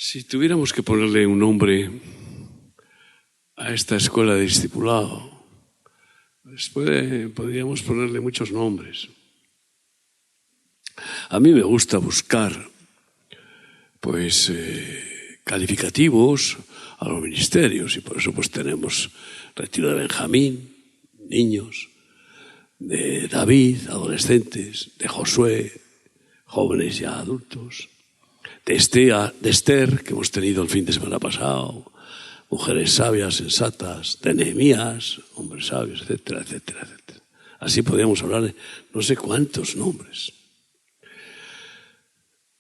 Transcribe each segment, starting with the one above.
Si tuviéramos que ponerle un nombre a esta escuela de discipulado, pues podríamos ponerle muchos nombres. A mí me gusta buscar calificativos a los ministerios, y por eso pues tenemos Retiro de Benjamín, niños, de David, adolescentes, de Josué, jóvenes ya adultos, de Esther, que hemos tenido el fin de semana pasado, mujeres sabias, sensatas, de Nehemías, hombres sabios, etcétera, etcétera, etcétera. Así podríamos hablar de no sé cuántos nombres.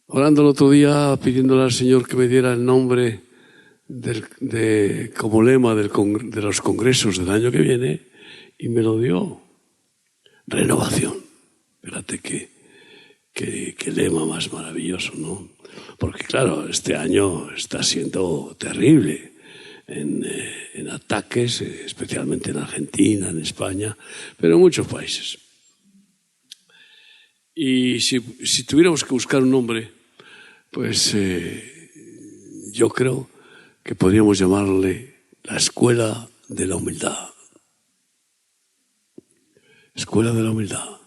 Orando el otro día, pidiéndole al Señor que me diera el nombre como lema de los congresos del año que viene, y me lo dio. Renovación. Fíjate qué lema más maravilloso, ¿no? Porque claro, este año está siendo terrible en ataques, especialmente en Argentina, en España, pero en muchos países. Y si tuviéramos que buscar un nombre, pues yo creo que podríamos llamarle la Escuela de la Humildad. Escuela de la Humildad.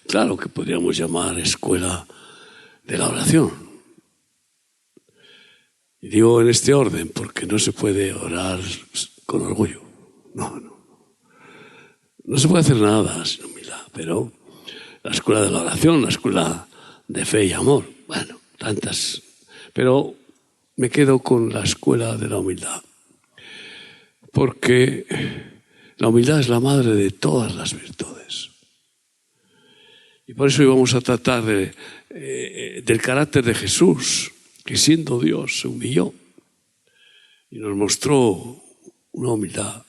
Claro que podríamos llamar Escuela de la Oración. Y digo en este orden porque no se puede orar con orgullo. No se puede hacer nada sin humildad, pero la Escuela de la Oración, la Escuela de Fe y Amor, bueno, tantas. Pero me quedo con la Escuela de la Humildad, porque la humildad es la madre de todas las virtudes. Y por eso íbamos a tratar del carácter de Jesús, que siendo Dios se humilló y nos mostró una humildad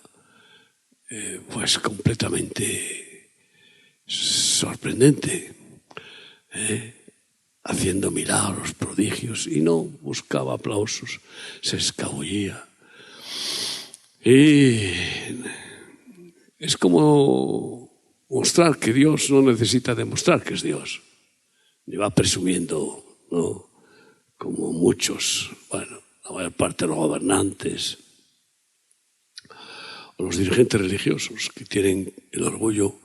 pues completamente sorprendente, haciendo milagros, prodigios, y no buscaba aplausos, se escabullía. Y es como mostrar que Dios no necesita demostrar que es Dios. Ni va presumiendo, ¿no? Como muchos, bueno, la mayor parte de los gobernantes o los dirigentes religiosos que tienen el orgullo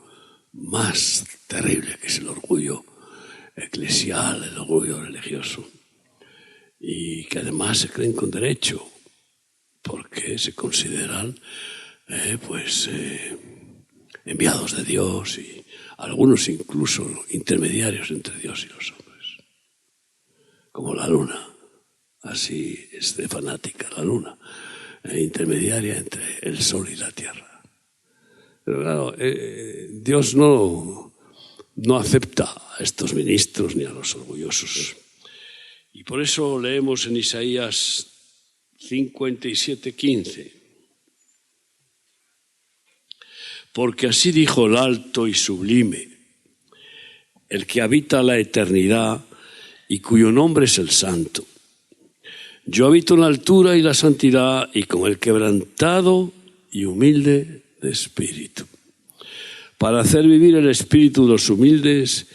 más terrible, que es el orgullo eclesial, el orgullo religioso, y que además se creen con derecho porque se consideran enviados de Dios, y algunos incluso intermediarios entre Dios y los hombres, como la luna. Así es de fanática la luna, intermediaria entre el sol y la tierra. Pero claro, Dios no acepta a estos ministros ni a los orgullosos. Y por eso leemos en Isaías 57:15. Porque así dijo el alto y sublime, el que habita la eternidad y cuyo nombre es el Santo. Yo habito en la altura y la santidad, y con el quebrantado y humilde de espíritu, para hacer vivir el espíritu de los humildes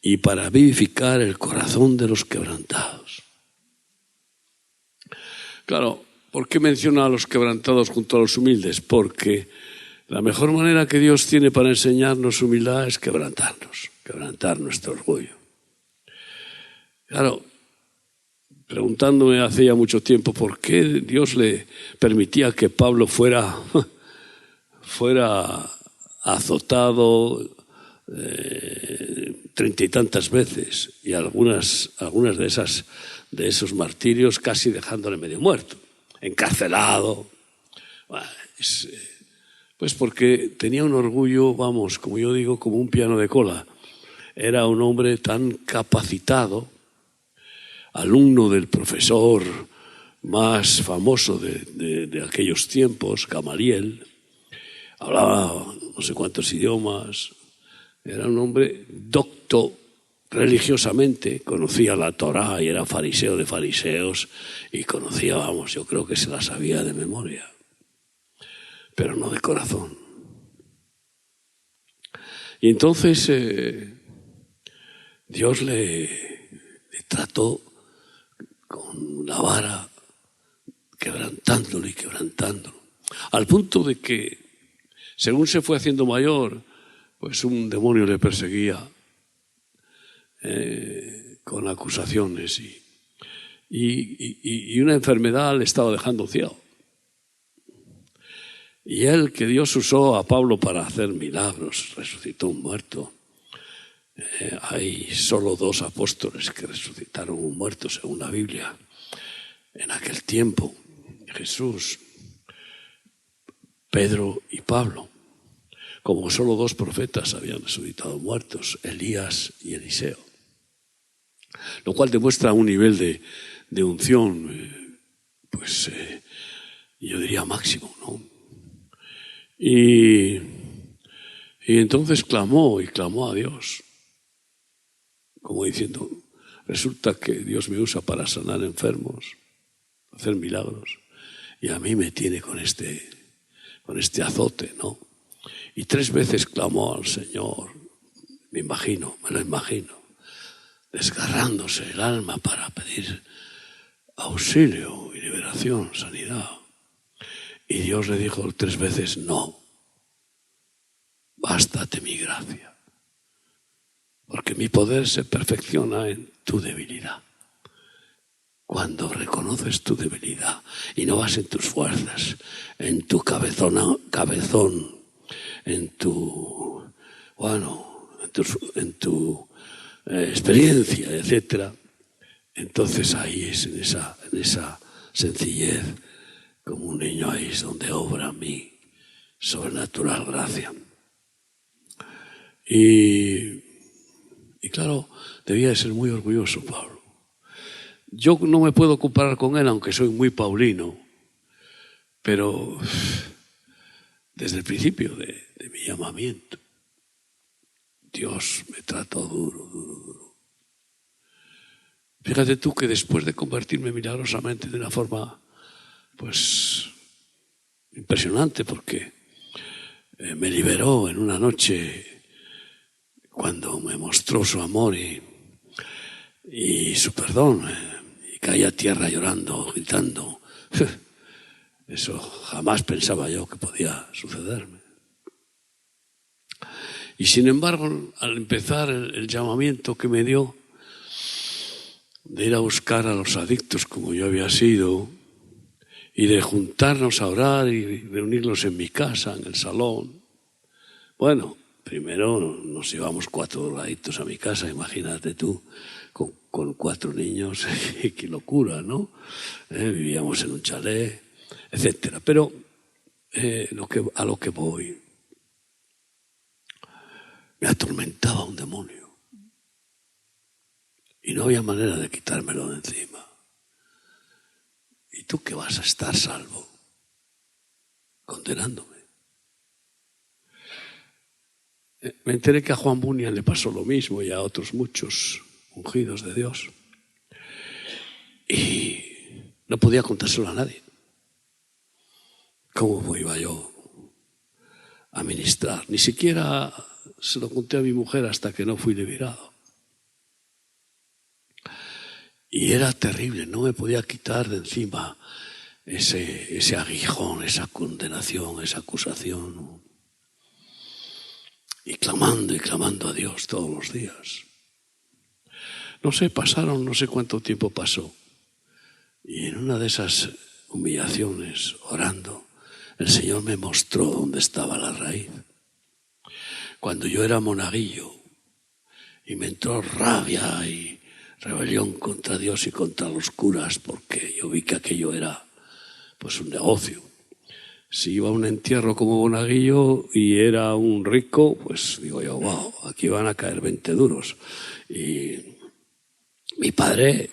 y para vivificar el corazón de los quebrantados. Claro, ¿por qué menciona a los quebrantados junto a los humildes? Porque la mejor manera que Dios tiene para enseñarnos humildad es quebrantar nuestro orgullo. Claro, preguntándome hace ya mucho tiempo por qué Dios le permitía que Pablo fuera azotado 30 y tantas veces, y algunas de esos martirios casi dejándole medio muerto, encarcelado. Pues porque tenía un orgullo, vamos, como yo digo, como un piano de cola. Era un hombre tan capacitado, alumno del profesor más famoso de aquellos tiempos, Gamaliel. Hablaba no sé cuántos idiomas. Era un hombre docto religiosamente, conocía la Torá y era fariseo de fariseos, y conocía, vamos, yo creo que se la sabía de memoria, pero no de corazón. Y entonces Dios le trató con la vara quebrantándolo y quebrantándolo. Al punto de que, según se fue haciendo mayor, pues un demonio le perseguía con acusaciones y una enfermedad le estaba dejando ciego. Y él, que Dios usó a Pablo para hacer milagros, resucitó un muerto. Hay solo 2 apóstoles que resucitaron un muerto, según la Biblia. En aquel tiempo, Jesús, Pedro y Pablo. Como solo 2 profetas habían resucitado muertos, Elías y Eliseo. Lo cual demuestra un nivel de unción, yo diría máximo, ¿no? Y entonces clamó a Dios, como diciendo, resulta que Dios me usa para sanar enfermos, hacer milagros, y a mí me tiene con este azote, ¿no? Y 3 veces clamó al Señor, me lo imagino, desgarrándose el alma para pedir auxilio y liberación, sanidad. Y Dios le dijo 3 veces, no, bástate mi gracia, porque mi poder se perfecciona en tu debilidad. Cuando reconoces tu debilidad y no vas en tus fuerzas, en tu cabezón, en tu experiencia, etcétera, entonces ahí es en esa sencillez, como un niño, ahí es donde obra mi sobrenatural gracia. Y claro, debía de ser muy orgulloso Pablo. Yo no me puedo comparar con él, aunque soy muy paulino, pero desde el principio de mi llamamiento, Dios me trató duro. Fíjate tú que después de convertirme milagrosamente de una forma, impresionante, porque me liberó en una noche cuando me mostró su amor y su perdón, y caí a tierra llorando, gritando. Eso jamás pensaba yo que podía sucederme. Y sin embargo, al empezar el llamamiento que me dio de ir a buscar a los adictos como yo había sido, y de juntarnos a orar y reunirnos en mi casa, en el salón. Bueno, primero nos llevamos 4 drogadictos a mi casa, imagínate tú, con 4 niños, qué locura, ¿no? Vivíamos en un chalet, etcétera. Pero a lo que voy, me atormentaba un demonio y no había manera de quitármelo de encima. ¿Y tú qué vas a estar salvo? Condenándome. Me enteré que a Juan Bunyan le pasó lo mismo y a otros muchos ungidos de Dios. Y no podía contárselo a nadie. ¿Cómo iba yo a ministrar? Ni siquiera se lo conté a mi mujer hasta que no fui liberado. Y era terrible, no me podía quitar de encima ese aguijón, esa condenación, esa acusación. Y clamando a Dios todos los días. No sé cuánto tiempo pasó. Y en una de esas humillaciones, orando, el Señor me mostró dónde estaba la raíz. Cuando yo era monaguillo y me entró rabia y rebelión contra Dios y contra los curas, porque yo vi que aquello era un negocio. Si iba a un entierro como monaguillo y era un rico, digo yo, wow, aquí van a caer 20 duros. Y mi padre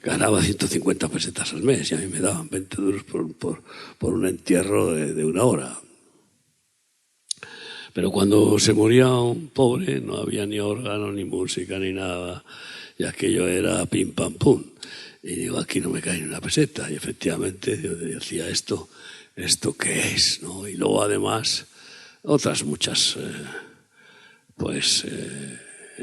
ganaba 150 pesetas al mes y a mí me daban 20 duros por un entierro de 1 hora. Pero cuando se moría un pobre no había ni órgano, ni música, ni nada. Y aquello era pim pam pum. Y digo, aquí no me cae ni una peseta. Y efectivamente yo decía, ¿esto qué es? ¿No? Y luego además otras muchas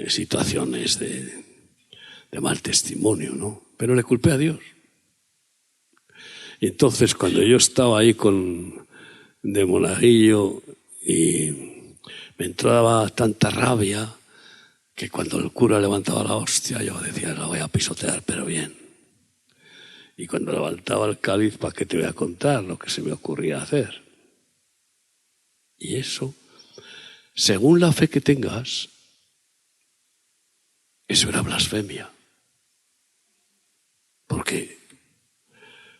situaciones de mal testimonio, ¿no? Pero le culpé a Dios. Y entonces cuando yo estaba ahí de monaguillo y me entraba tanta rabia que cuando el cura levantaba la hostia yo decía, la voy a pisotear, pero bien. Y cuando levantaba el cáliz, ¿para qué te voy a contar lo que se me ocurría hacer? Y eso, según la fe que tengas, eso era blasfemia. Porque,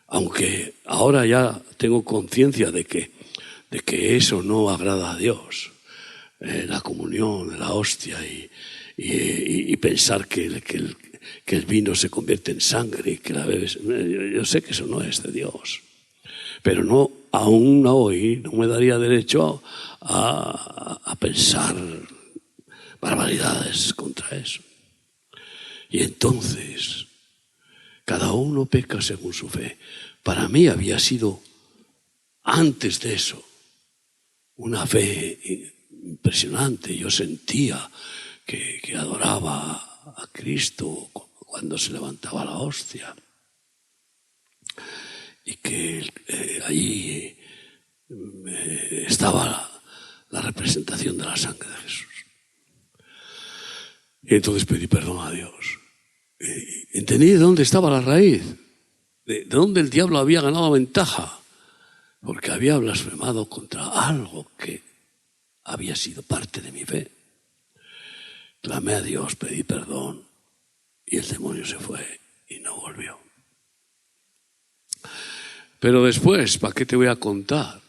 aunque ahora ya tengo conciencia de que eso no agrada a Dios, la comunión, la hostia y pensar que el vino se convierte en sangre y que la bebes, yo sé que eso no es de Dios. Pero no, aún hoy no me daría derecho a pensar barbaridades contra eso. Y entonces, cada uno peca según su fe. Para mí había sido, antes de eso, una fe impresionante. Yo sentía que adoraba a Cristo cuando se levantaba la hostia. Y que allí estaba la representación de la sangre de Jesús. Y entonces pedí perdón a Dios. Entendí de dónde estaba la raíz, de dónde el diablo había ganado ventaja, porque había blasfemado contra algo que había sido parte de mi fe. Clamé a Dios, pedí perdón y el demonio se fue y no volvió. Pero después, ¿para qué te voy a contar?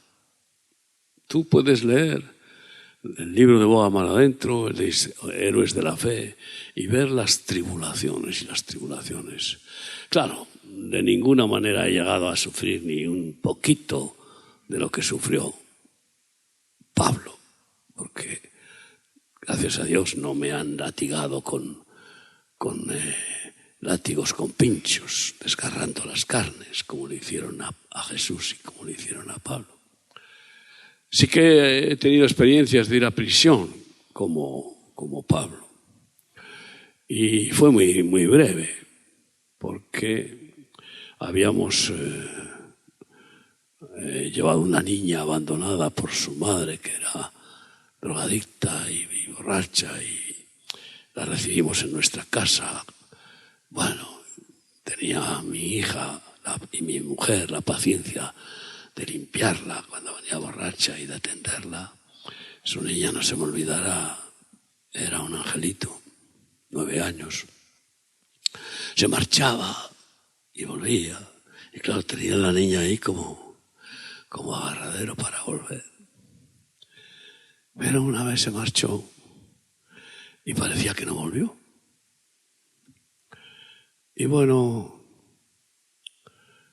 Tú puedes leer el libro de Boga Mar Adentro, el de Héroes de la Fe, y ver las tribulaciones y las tribulaciones. Claro, de ninguna manera he llegado a sufrir ni un poquito de lo que sufrió Pablo, porque gracias a Dios no me han latigado con látigos con pinchos, desgarrando las carnes, como le hicieron a Jesús y como le hicieron a Pablo. Sí que he tenido experiencias de ir a prisión, como Pablo. Y fue muy breve, porque habíamos llevado una niña abandonada por su madre, que era drogadicta y borracha, y la recibimos en nuestra casa. Bueno, tenía mi hija y mi mujer la paciencia de limpiarla cuando venía borracha y de atenderla. Su niña, no se me olvidará, era un angelito, 9 años. Se marchaba y volvía. Y claro, tenía la niña ahí como agarradero para volver. Pero una vez se marchó y parecía que no volvió. Y bueno,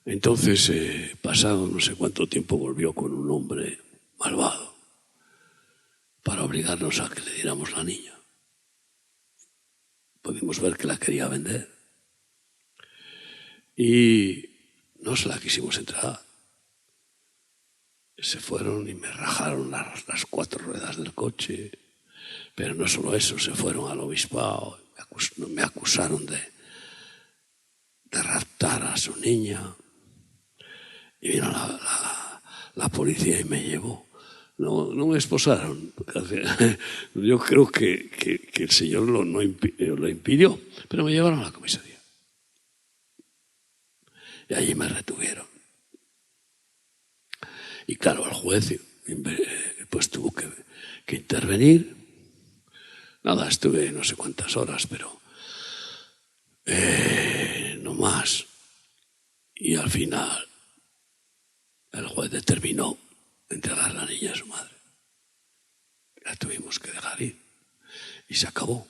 entonces, pasado no sé cuánto tiempo, volvió con un hombre malvado para obligarnos a que le diéramos la niña. Pudimos ver que la quería vender y no se la quisimos entregar. Se fueron y me rajaron las 4 ruedas del coche. Pero no solo eso, se fueron al obispado, me acusaron de raptar a su niña. Y vino la policía y me llevó. No me esposaron. Yo creo que el Señor lo impidió, pero me llevaron a la comisaría. Y allí me retuvieron. Y claro, el juez pues tuvo que intervenir. Nada, estuve no sé cuántas horas, pero no más. Y al final el juez determinó entregar la niña a su madre. La tuvimos que dejar ir. Y se acabó.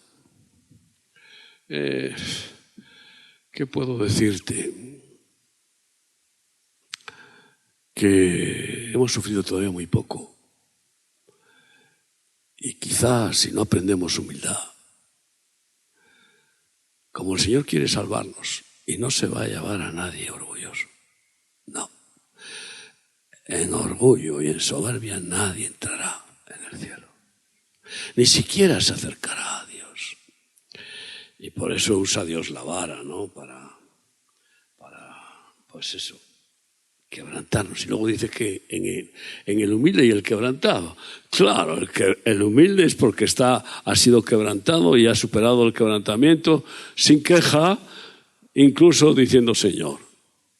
¿Qué puedo decirte? Que hemos sufrido todavía muy poco. Y quizás si no aprendemos humildad, como el Señor quiere salvarnos y no se va a llevar a nadie orgulloso. No. En orgullo y en soberbia nadie entrará en el cielo. Ni siquiera se acercará a Dios. Y por eso usa Dios la vara, ¿no? Para pues eso, quebrantarnos. Y luego dice que en el humilde y el quebrantado. Claro, el humilde es porque ha sido quebrantado y ha superado el quebrantamiento sin queja, incluso diciendo: Señor,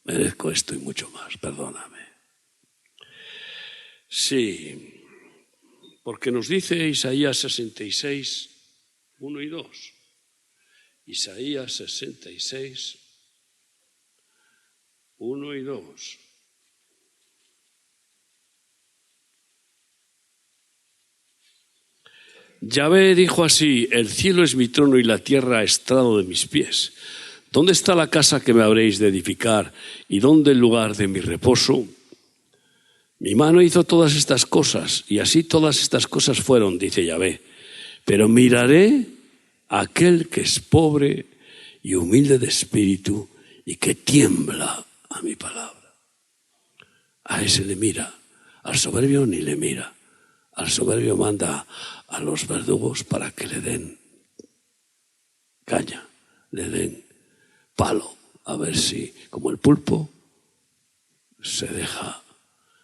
merezco esto y mucho más, perdóname. Sí, porque nos dice Isaías 66, 1 y 2. Isaías 66, 1 y 2. Yahvé dijo así: el cielo es mi trono y la tierra estrado de mis pies. ¿Dónde está la casa que me habréis de edificar y dónde el lugar de mi reposo? Mi mano hizo todas estas cosas y así todas estas cosas fueron, dice Yahvé. Pero miraré a aquel que es pobre y humilde de espíritu y que tiembla a mi palabra. A ese le mira, al soberbio ni le mira. Al soberbio manda a los verdugos para que le den caña, le den palo, a ver si, como el pulpo, se deja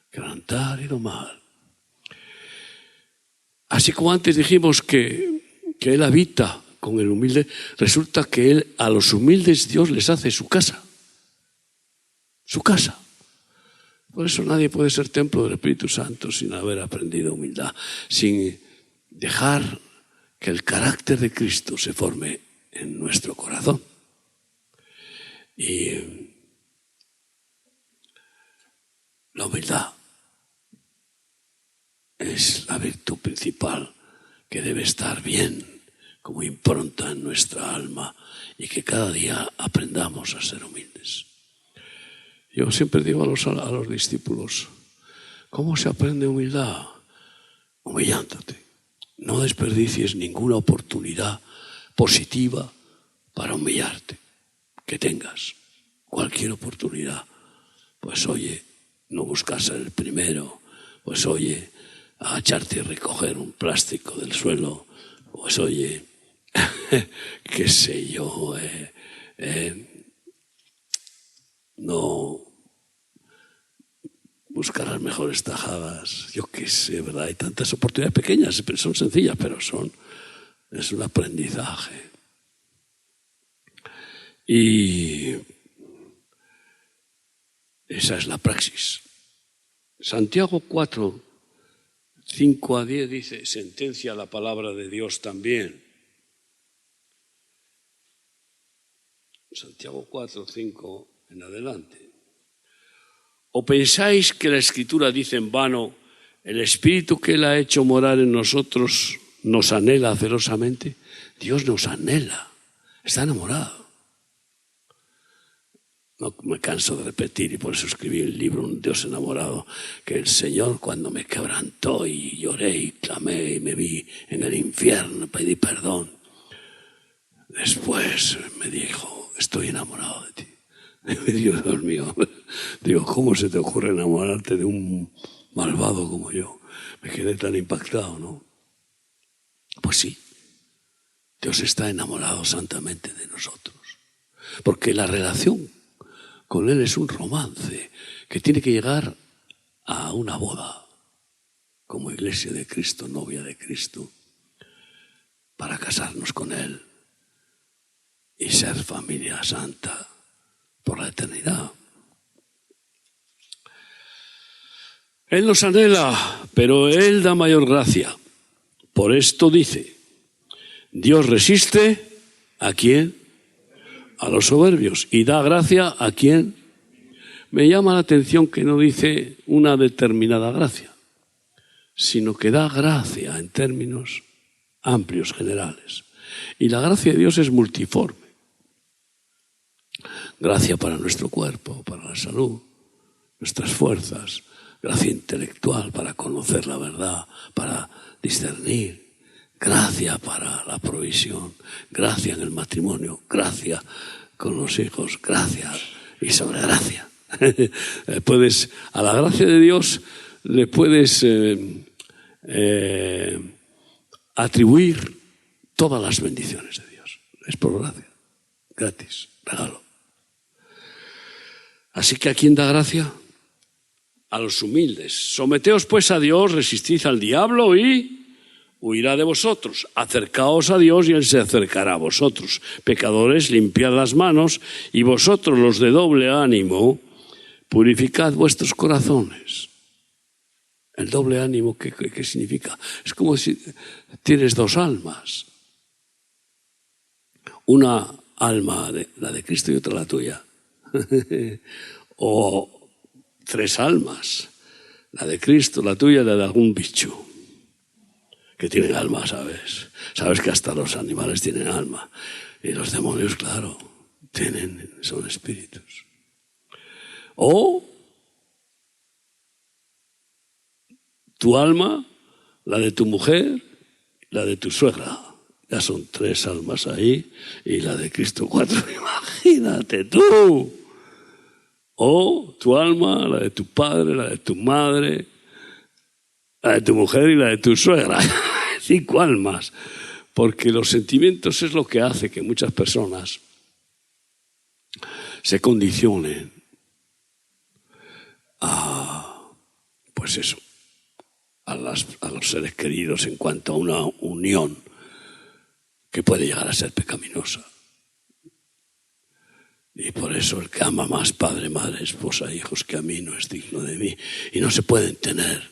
quebrantar y domar. Así como antes dijimos que Él habita con el humilde, resulta que Él, a los humildes, Dios les hace su casa. Su casa. Por eso nadie puede ser templo del Espíritu Santo sin haber aprendido humildad, sin dejar que el carácter de Cristo se forme en nuestro corazón. Y la humildad es la virtud principal que debe estar bien como impronta en nuestra alma y que cada día aprendamos a ser humildes. Yo siempre digo a los discípulos: ¿cómo se aprende humildad? Humillándote. No desperdicies ninguna oportunidad positiva para humillarte. Que tengas cualquier oportunidad. Pues oye, no buscas ser el primero. Pues oye, agacharte y recoger un plástico del suelo. Pues oye, qué sé yo, no buscar las mejores tajadas, yo qué sé, ¿verdad? Hay tantas oportunidades pequeñas, son sencillas, pero es un aprendizaje. Y esa es la praxis. Santiago 4, 5 a 10 dice, sentencia la palabra de Dios también. Santiago 4, 5 en adelante. ¿O pensáis que la Escritura dice en vano, el Espíritu que Él ha hecho morar en nosotros nos anhela celosamente? Dios nos anhela, está enamorado. No me canso de repetir y por eso escribí el libro Un Dios enamorado, que el Señor cuando me quebrantó y lloré y clamé y me vi en el infierno, pedí perdón. Después me dijo, estoy enamorado de ti. Dios mío, digo, ¿cómo se te ocurre enamorarte de un malvado como yo? Me quedé tan impactado, ¿no? Pues sí, Dios está enamorado santamente de nosotros. Porque la relación con Él es un romance que tiene que llegar a una boda, como iglesia de Cristo, novia de Cristo, para casarnos con Él y ser familia santa por la eternidad. Él nos anhela, pero Él da mayor gracia. Por esto dice, Dios resiste ¿a quién? A los soberbios. ¿Y da gracia a quién? Me llama la atención que no dice una determinada gracia, sino que da gracia en términos amplios, generales. Y la gracia de Dios es multiforme. Gracia para nuestro cuerpo, para la salud, nuestras fuerzas. Gracia intelectual para conocer la verdad, para discernir. Gracia para la provisión. Gracia en el matrimonio. Gracia con los hijos. Gracia y sobre gracia. A la gracia de Dios le puedes atribuir todas las bendiciones de Dios. Es por gracia. Gratis. Regalo. Así que ¿a quién da gracia? a los humildes. Someteos pues a Dios, resistid al diablo y huirá de vosotros. Acercaos a Dios y Él se acercará a vosotros. Pecadores, limpiad las manos, y vosotros, los de doble ánimo, purificad vuestros corazones. El doble ánimo, ¿qué significa? Es como si tienes dos almas. Una alma, la de Cristo, y otra la tuya. O tres almas. La de Cristo, la tuya y la de algún bicho. Que tienen alma, ¿sabes? Sabes que hasta los animales tienen alma. Y los demonios, claro, son espíritus. O tu alma, la de tu mujer, la de tu suegra. Ya son tres almas ahí. Y la de Cristo, cuatro. Imagínate tú. O tu alma, la de tu padre, la de tu madre, la de tu mujer y la de tu suegra. 5 almas. Porque los sentimientos es lo que hace que muchas personas se condicionen a, pues eso, a los seres queridos en cuanto a una unión que puede llegar a ser pecaminosa. Y por eso el que ama más padre, madre, esposa, hijos que a mí no es digno de mí. Y no se pueden tener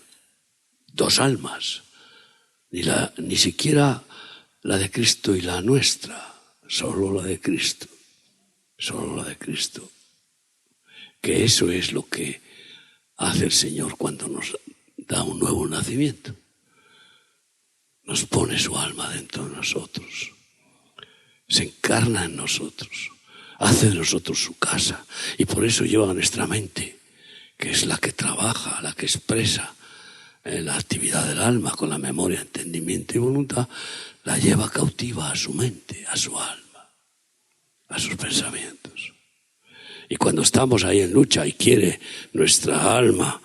dos almas, ni siquiera la de Cristo y la nuestra, solo la de Cristo, solo la de Cristo. Que eso es lo que hace el Señor cuando nos da un nuevo nacimiento. Nos pone su alma dentro de nosotros, se encarna en nosotros, hace de nosotros su casa, y por eso lleva a nuestra mente, que es la que trabaja, la que expresa la actividad del alma con la memoria, entendimiento y voluntad, la lleva cautiva a su mente, a su alma, a sus pensamientos. Y cuando estamos ahí en lucha y quiere nuestra alma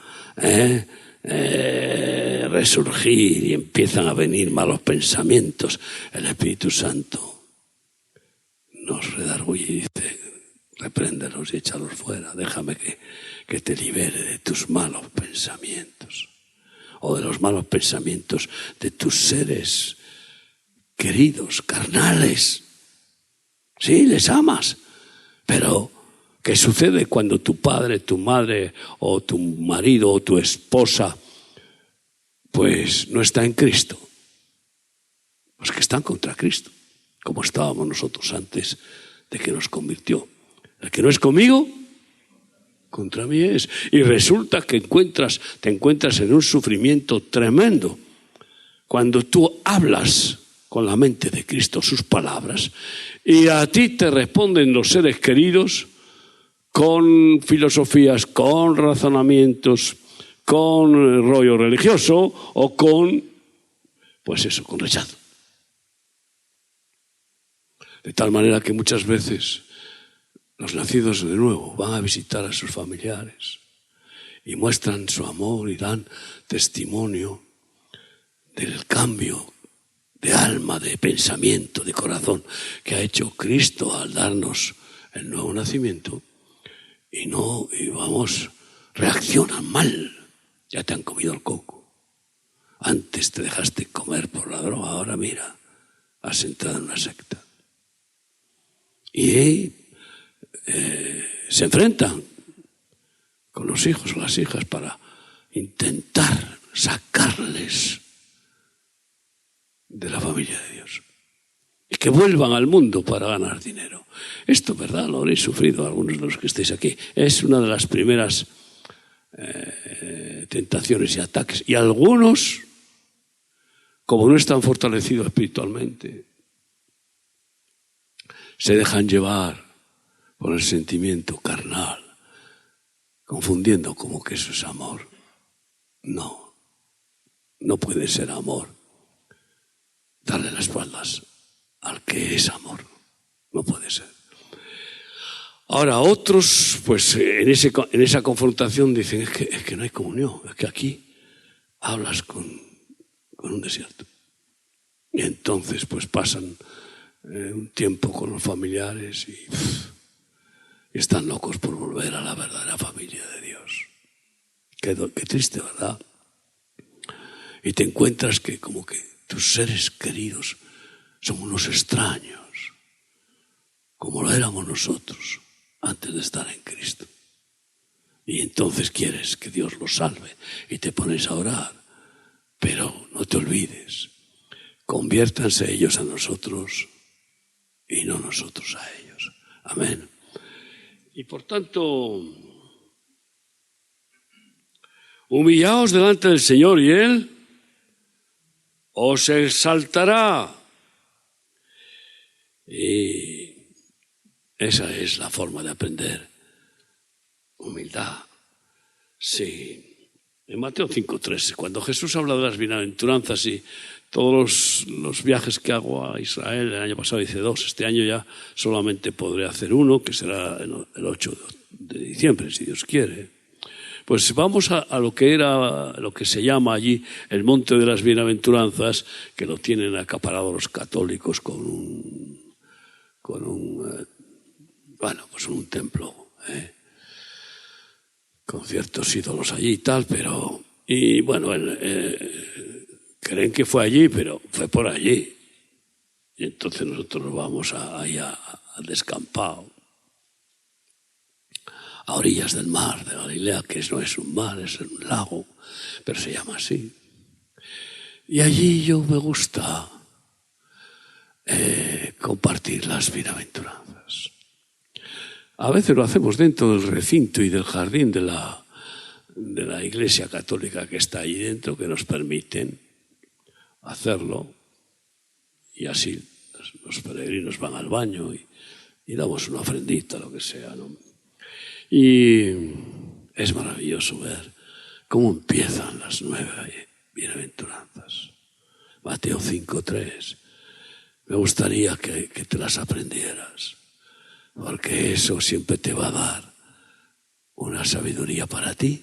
resurgir y empiezan a venir malos pensamientos, el Espíritu Santo nos redarguye y dice: repréndelos y échalos fuera, déjame que te libere de tus malos pensamientos o de los malos pensamientos de tus seres queridos, carnales. Sí, les amas, pero ¿qué sucede cuando tu padre, tu madre o tu marido o tu esposa pues no está en Cristo? Pues que están contra Cristo, como estábamos nosotros antes de que nos convirtió. El que no es conmigo, contra mí es. Y resulta que te encuentras en un sufrimiento tremendo cuando tú hablas con la mente de Cristo sus palabras y a ti te responden los seres queridos con filosofías, con razonamientos, con rollo religioso o con, pues eso, con rechazo. De tal manera que muchas veces los nacidos de nuevo van a visitar a sus familiares y muestran su amor y dan testimonio del cambio de alma, de pensamiento, de corazón que ha hecho Cristo al darnos el nuevo nacimiento. Y reaccionan mal. Ya te han comido el coco. Antes te dejaste comer por la droga, ahora mira, has entrado en una secta. Y se enfrentan con los hijos o las hijas para intentar sacarles de la familia de Dios y que vuelvan al mundo para ganar dinero. Esto, ¿verdad? Lo habréis sufrido algunos de los que estáis aquí. Es una de las primeras tentaciones y ataques. Y algunos, como no están fortalecidos espiritualmente, se dejan llevar por el sentimiento carnal, confundiendo como que eso es amor. No puede ser amor darle las espaldas al que es amor. No puede ser. Ahora otros, pues en esa confrontación dicen, es que no hay comunión, es que aquí hablas con un desierto. Y entonces pues pasan un tiempo con los familiares y están locos por volver a la verdadera familia de Dios. Qué triste, ¿verdad? Y te encuentras que como que tus seres queridos son unos extraños, como lo éramos nosotros antes de estar en Cristo. Y entonces quieres que Dios los salve y te pones a orar. Pero no te olvides, conviértanse ellos a nosotros y no nosotros a ellos. Amén. Y por tanto, humillaos delante del Señor y Él os exaltará. Y esa es la forma de aprender. Humildad. Sí. En Mateo 5:3, cuando Jesús habla de las bienaventuranzas y todos los viajes que hago a Israel, el año pasado hice 2, este año ya solamente podré hacer 1, que será el 8 de diciembre, si Dios quiere. Pues vamos a lo que se llama allí el Monte de las Bienaventuranzas, que lo tienen acaparado los católicos con un templo, con ciertos ídolos allí y tal, pero creen que fue allí, pero fue por allí. Y entonces nosotros nos vamos allá al descampado, a orillas del mar de Galilea, que no es un mar, es un lago, pero se llama así. Y allí yo me gusta compartir las bienaventuranzas. A veces lo hacemos dentro del recinto y del jardín de la Iglesia Católica que está allí dentro, que nos permiten hacerlo, y así los peregrinos van al baño y damos una ofrendita, lo que sea, ¿no? Y es maravilloso ver cómo empiezan las 9 bienaventuranzas. Mateo 5:3. Me gustaría que te las aprendieras, porque eso siempre te va a dar una sabiduría para ti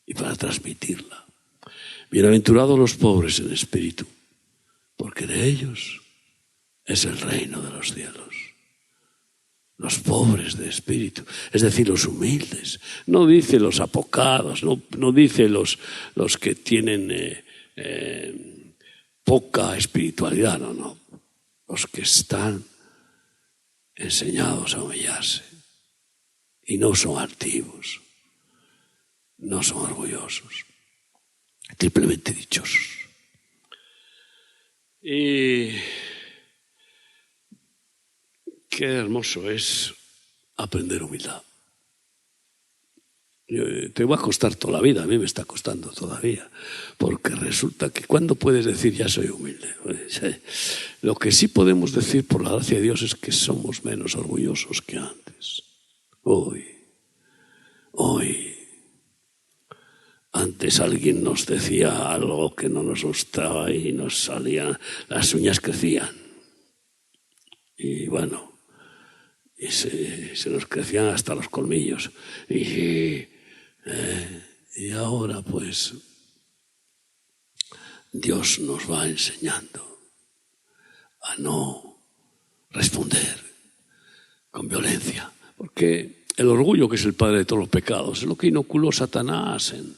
y para transmitirla. Bienaventurados los pobres en espíritu, porque de ellos es el reino de los cielos. Los pobres de espíritu, es decir, los humildes. No dice los apocados, no dice los que tienen poca espiritualidad, no. Los que están enseñados a humillarse y no son altivos, no son orgullosos, triplemente dichosos. Y qué hermoso es aprender humildad. Te va a costar toda la vida, a mí me está costando todavía, porque resulta que ¿cuándo puedes decir ya soy humilde? Lo que sí podemos decir por la gracia de Dios es que somos menos orgullosos que antes. Hoy, antes alguien nos decía algo que no nos gustaba y nos salían, las uñas crecían. Y bueno, y se nos crecían hasta los colmillos. Y ahora pues Dios nos va enseñando a no responder con violencia, porque el orgullo, que es el padre de todos los pecados, es lo que inoculó Satanás en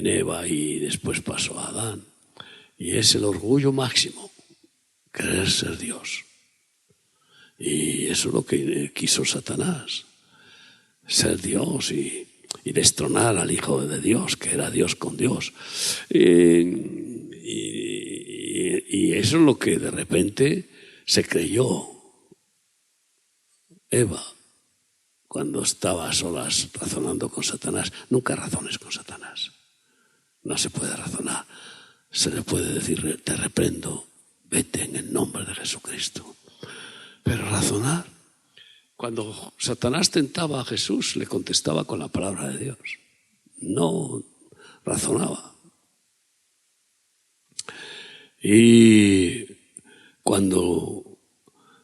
Eva y después pasó a Adán, y es el orgullo máximo, querer ser Dios. Y eso es lo que quiso Satanás, ser Dios y destronar al Hijo de Dios, que era Dios con Dios. Y eso es lo que de repente se creyó Eva cuando estaba a solas razonando con Satanás. Nunca razones con Satanás. No se puede razonar. Se le puede decir, te reprendo, vete en el nombre de Jesucristo. Pero razonar, cuando Satanás tentaba a Jesús, le contestaba con la palabra de Dios. No razonaba. Y cuando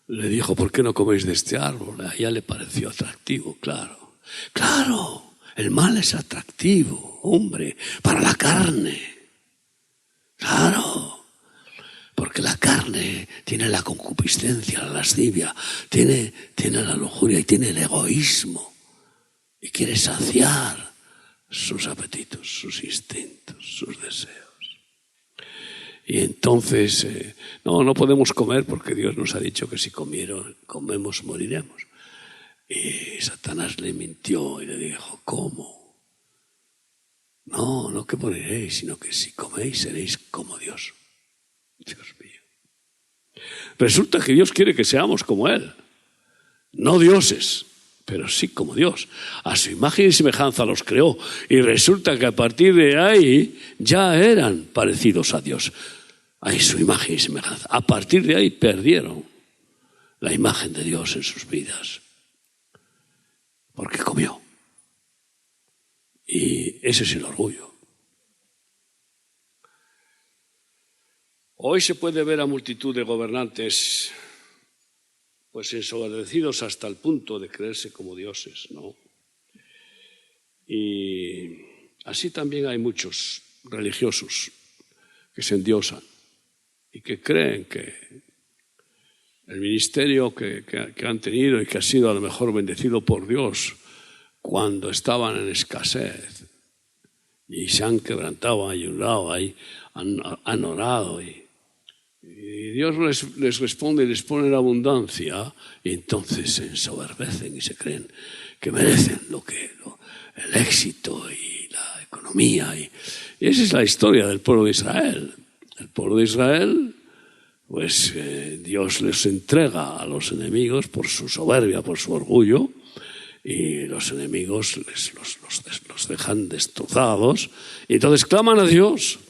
le dijo, ¿por qué no coméis de este árbol? A ella le pareció atractivo, claro. Claro, el mal es atractivo, hombre, para la carne. Claro. Porque la carne tiene la concupiscencia, la lascivia, tiene la lujuria y tiene el egoísmo. Y quiere saciar sus apetitos, sus instintos, sus deseos. Y entonces, no podemos comer porque Dios nos ha dicho que si comemos moriremos. Y Satanás le mintió y le dijo, ¿cómo? No que moriréis, sino que si coméis seréis como Dios. Dios mío. Resulta que Dios quiere que seamos como Él. No dioses, pero sí como Dios. A su imagen y semejanza los creó. Y resulta que a partir de ahí ya eran parecidos a Dios. Ahí su imagen y semejanza. A partir de ahí perdieron la imagen de Dios en sus vidas. Porque comió. Y ese es el orgullo. Hoy se puede ver a multitud de gobernantes pues ensoberbecidos hasta el punto de creerse como dioses, ¿no? Y así también hay muchos religiosos que se endiosan y que creen que el ministerio que han tenido y que ha sido a lo mejor bendecido por Dios cuando estaban en escasez y se han quebrantado, han ayunado, han orado y Dios les responde y les pone la abundancia y entonces se ensoberbecen y se creen que merecen el éxito y la economía. Y esa es la historia del pueblo de Israel. El pueblo de Israel, pues Dios les entrega a los enemigos por su soberbia, por su orgullo, y los enemigos los dejan destrozados y entonces claman a Dios.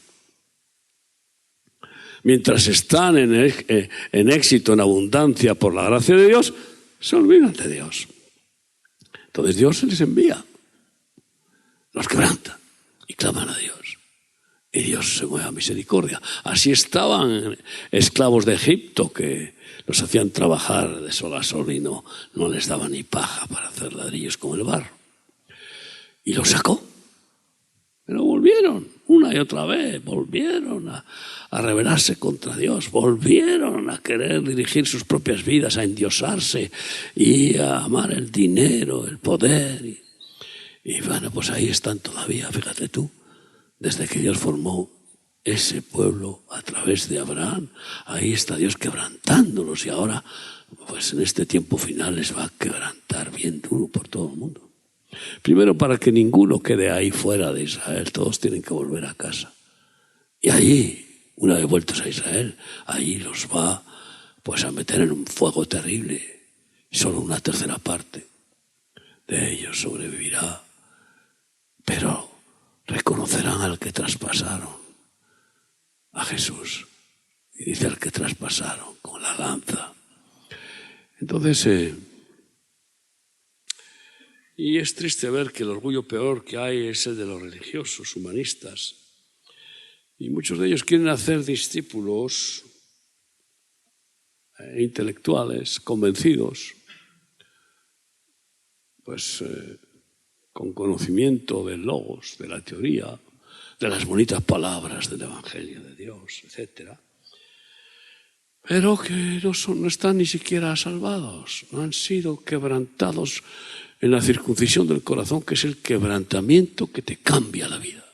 Mientras están en éxito, en abundancia por la gracia de Dios, se olvidan de Dios. Entonces Dios se les envía, los quebranta y claman a Dios. Y Dios se mueve a misericordia. Así estaban esclavos de Egipto que los hacían trabajar de sol a sol y no les daban ni paja para hacer ladrillos con el barro. Y los sacó. Pero volvieron una y otra vez, volvieron a rebelarse contra Dios, volvieron a querer dirigir sus propias vidas, a endiosarse y a amar el dinero, el poder. Y bueno, pues ahí están todavía, fíjate tú, desde que Dios formó ese pueblo a través de Abraham, ahí está Dios quebrantándolos y ahora, pues en este tiempo final les va a quebrantar bien duro por todo el mundo. Primero, para que ninguno quede ahí fuera de Israel, todos tienen que volver a casa. Y allí, una vez vueltos a Israel, allí los va pues a meter en un fuego terrible. Solo una tercera parte de ellos sobrevivirá. Pero reconocerán al que traspasaron, a Jesús. Y dice al que traspasaron con la lanza. Entonces, y es triste ver que el orgullo peor que hay es el de los religiosos, humanistas. Y muchos de ellos quieren hacer discípulos intelectuales, convencidos, pues con conocimiento del logos, de la teoría, de las bonitas palabras del Evangelio de Dios, etc. Pero que no están ni siquiera salvados, no han sido quebrantados en la circuncisión del corazón, que es el quebrantamiento que te cambia la vida.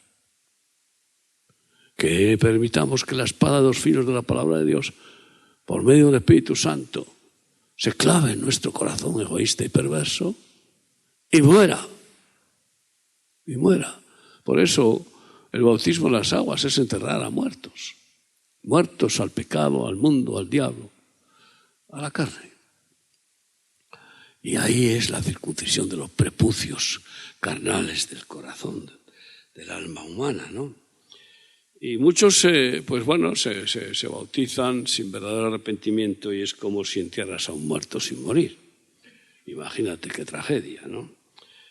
Que permitamos que la espada de dos filos de la palabra de Dios, por medio del Espíritu Santo, se clave en nuestro corazón egoísta y perverso y muera. Y muera. Por eso el bautismo en las aguas es enterrar a muertos. Muertos al pecado, al mundo, al diablo, a la carne. Y ahí es la circuncisión de los prepucios carnales del corazón, del alma humana, ¿no? Y muchos, pues bueno, se bautizan sin verdadero arrepentimiento y es como si entierras a un muerto sin morir. Imagínate qué tragedia, ¿no?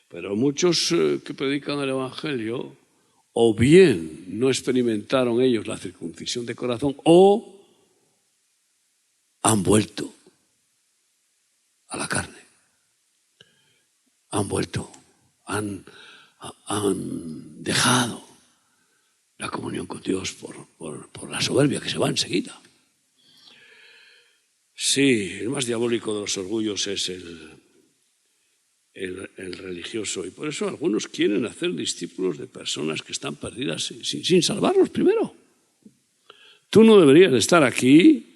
Pero muchos que predican el Evangelio, o bien no experimentaron ellos la circuncisión de corazón, o han vuelto a la carne. Han vuelto, han dejado la comunión con Dios por la soberbia que se va enseguida. Sí, el más diabólico de los orgullos es el religioso. Y por eso algunos quieren hacer discípulos de personas que están perdidas sin salvarlos primero. Tú no deberías estar aquí.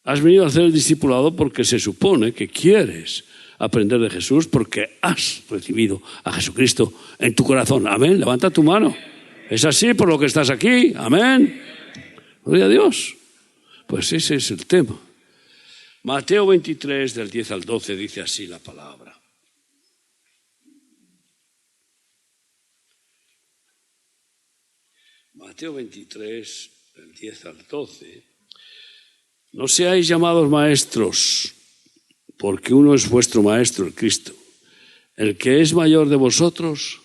Has venido a hacer el discipulado porque se supone que quieres aprender de Jesús, porque has recibido a Jesucristo en tu corazón. Amén. Levanta tu mano. Es así por lo que estás aquí. Amén. Gloria a Dios. Pues ese es el tema. Mateo 23, del 10 al 12, dice así la palabra. Mateo 23, del 10 al 12. No seáis llamados maestros, porque uno es vuestro maestro, el Cristo. El que es mayor de vosotros,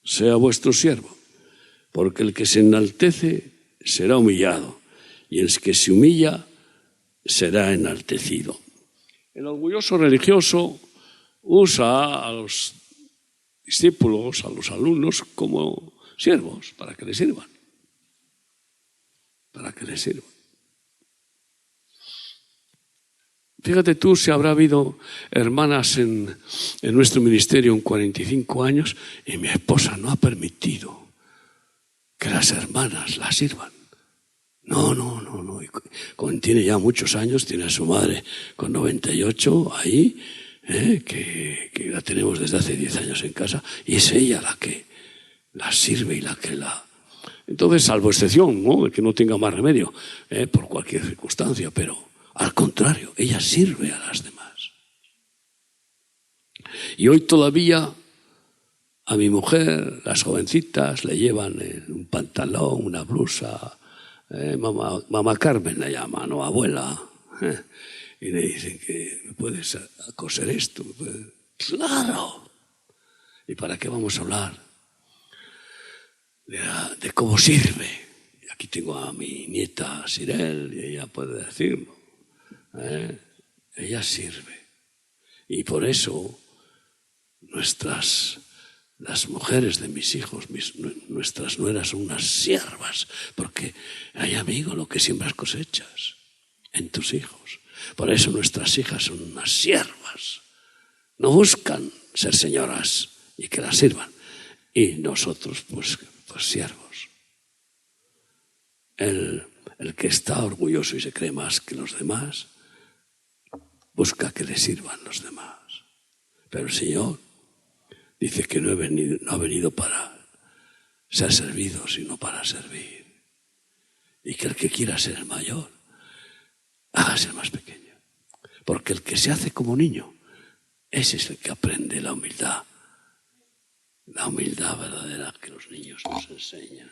sea vuestro siervo. Porque el que se enaltece será humillado, y el que se humilla será enaltecido. El orgulloso religioso usa a los discípulos, a los alumnos, como siervos, para que le sirvan. Para que le sirvan. Fíjate tú si habrá habido hermanas en nuestro ministerio en 45 años y mi esposa no ha permitido que las hermanas la sirvan. No. Tiene ya muchos años, tiene a su madre con 98 ahí, que la tenemos desde hace 10 años en casa, y es ella la que la sirve y la que la... Entonces, salvo excepción, ¿no?, de que no tenga más remedio, por cualquier circunstancia, pero al contrario, ella sirve a las demás. Y hoy todavía a mi mujer, las jovencitas, le llevan un pantalón, una blusa, mamá Carmen la llama, ¿no?, abuela, y le dicen que ¿me puedes coser esto? ¡Claro! ¿Y para qué vamos a hablar de cómo sirve? Y aquí tengo a mi nieta Sirel y ella puede decirlo. Ella sirve. Y por eso las mujeres de mis hijos, nuestras nueras son unas siervas, porque hay, amigo, lo que siembras cosechas en tus hijos. Por eso nuestras hijas son unas siervas. No buscan ser señoras y que las sirvan. Y nosotros, pues siervos. El que está orgulloso y se cree más que los demás, busca que le sirvan los demás. Pero el Señor dice que no ha venido para ser servido, sino para servir. Y que el que quiera ser el mayor, hágase el más pequeño. Porque el que se hace como niño, ese es el que aprende la humildad verdadera que los niños nos enseñan.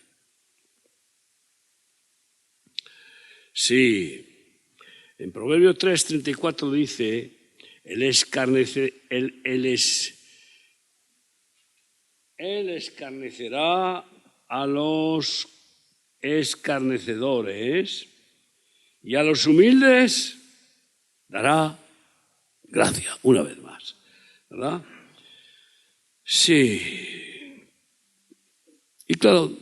Sí. En Proverbio 3:34 dice, él escarnecerá a los escarnecedores y a los humildes dará gracia, una vez más, ¿verdad? Sí. Y claro,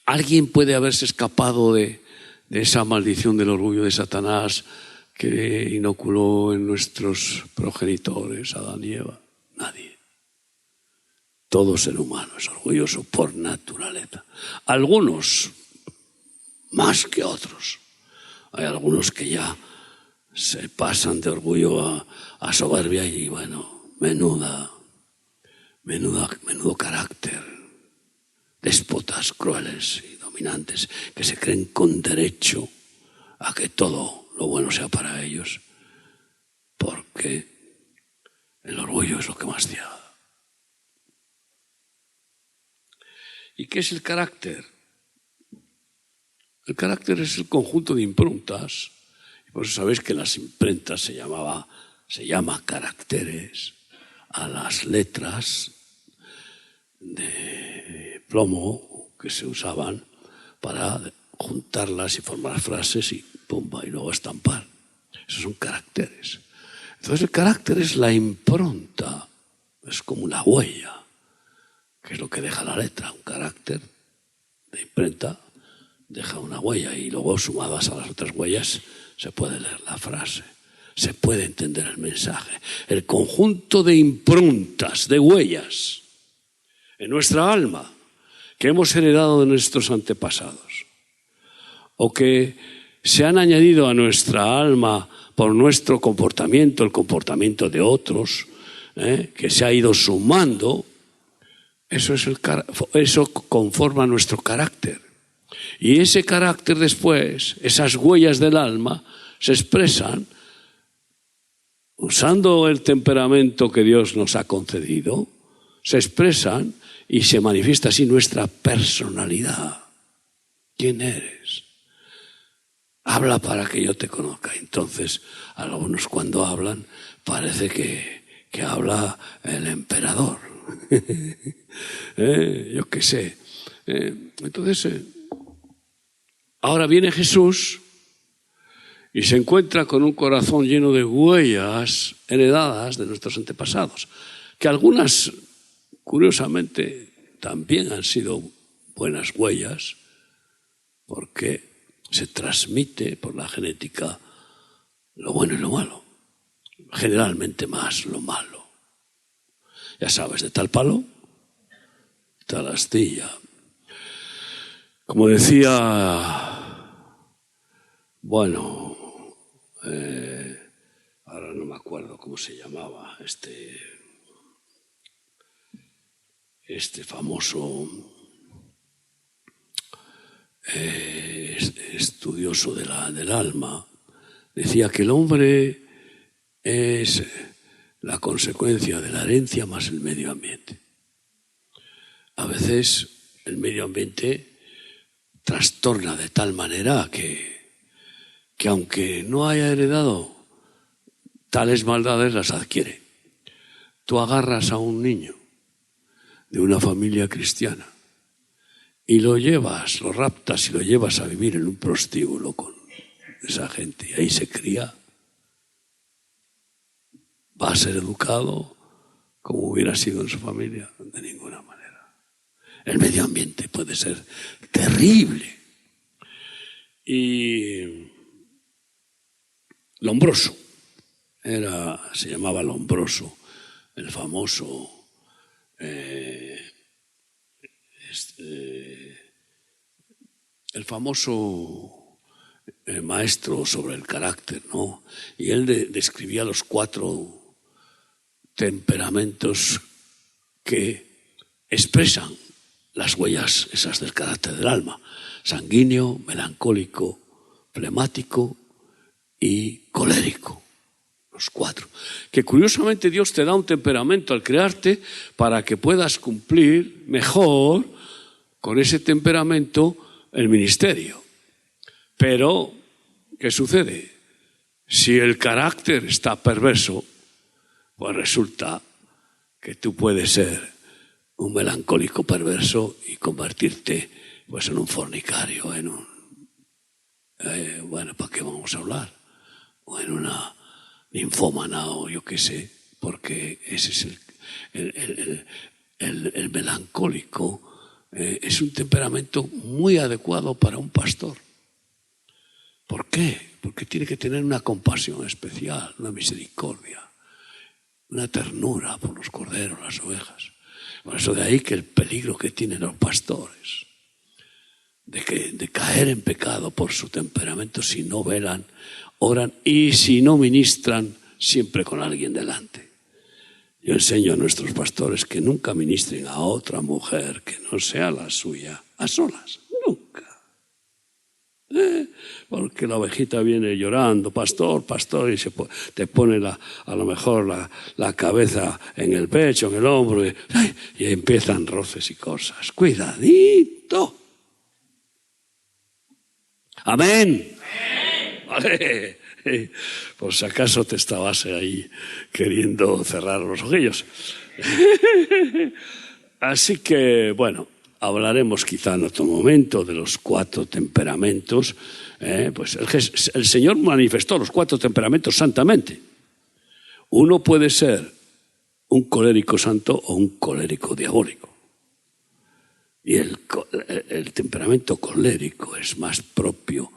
alguien puede haberse escapado de esa maldición del orgullo de Satanás que inoculó en nuestros progenitores, Adán y Eva. Nadie. Todo ser humano es orgulloso por naturaleza. Algunos más que otros. Hay algunos que ya se pasan de orgullo a soberbia y bueno, menudo carácter. Déspotas crueles y dominantes que se creen con derecho a que todo lo bueno sea para ellos, porque el orgullo es lo que más ciega. ¿Y qué es el carácter? El carácter es el conjunto de improntas, y por eso sabéis que en las imprentas se llama caracteres a las letras de plomo que se usaban para juntarlas y formar frases y pumba, y luego estampar. Esos son caracteres. Entonces el carácter es la impronta, es como una huella, que es lo que deja la letra. Un carácter de imprenta deja una huella y luego sumadas a las otras huellas se puede leer la frase. se puede entender el mensaje. El conjunto de improntas, de huellas en nuestra alma que hemos heredado de nuestros antepasados o que se han añadido a nuestra alma por nuestro comportamiento, el comportamiento de otros, que se ha ido sumando, eso conforma nuestro carácter. Y ese carácter después, esas huellas del alma, se expresan usando el temperamento que Dios nos ha concedido, se expresan y se manifiesta así nuestra personalidad. ¿Quién eres? Habla para que yo te conozca. Entonces, algunos cuando hablan parece que habla el emperador. Yo qué sé. Entonces, ahora viene Jesús y se encuentra con un corazón lleno de huellas heredadas de nuestros antepasados, que algunas, curiosamente, también han sido buenas huellas, porque se transmite por la genética lo bueno y lo malo, generalmente más lo malo. Ya sabes, de tal palo, tal astilla. Como decía, bueno, ahora no me acuerdo cómo se llamaba este famoso estudioso del alma, decía que el hombre es la consecuencia de la herencia más el medio ambiente. A veces el medio ambiente trastorna de tal manera que aunque no haya heredado tales maldades, las adquiere. Tú agarras a un niño de una familia cristiana y lo raptas y lo llevas a vivir en un prostíbulo con esa gente, y ahí se cría, va a ser educado como hubiera sido en su familia, de ninguna manera. El medio ambiente puede ser terrible. Y Lombroso, se llamaba Lombroso, el famoso maestro sobre el carácter, ¿no? Y él describía los 4 temperamentos que expresan las huellas esas del carácter del alma: sanguíneo, melancólico, flemático y colérico. Los 4. Que curiosamente Dios te da un temperamento al crearte para que puedas cumplir mejor con ese temperamento el ministerio. Pero, ¿qué sucede? Si el carácter está perverso, pues resulta que tú puedes ser un melancólico perverso y convertirte pues en un fornicario, en un... bueno, ¿para qué vamos a hablar? O en una ninfómana o yo qué sé, porque ese es el melancólico. Es un temperamento muy adecuado para un pastor. ¿Por qué? Porque tiene que tener una compasión especial, una misericordia, una ternura por los corderos, las ovejas. Por eso de ahí que el peligro que tienen los pastores de caer en pecado por su temperamento si no velan, oran y si no ministran siempre con alguien delante. Yo enseño a nuestros pastores que nunca ministren a otra mujer que no sea la suya, a solas, nunca. Porque la ovejita viene llorando, pastor, pastor, y te pone a lo mejor la cabeza en el pecho, en el hombro, y empiezan roces y cosas. Cuidadito. Amén. Vale. Por si acaso te estabas ahí queriendo cerrar los ojillos. Así que, bueno, hablaremos quizá en otro momento de los 4 temperamentos. Pues el Señor manifestó los 4 temperamentos santamente. Uno puede ser un colérico santo o un colérico diabólico. Y el temperamento colérico es más propio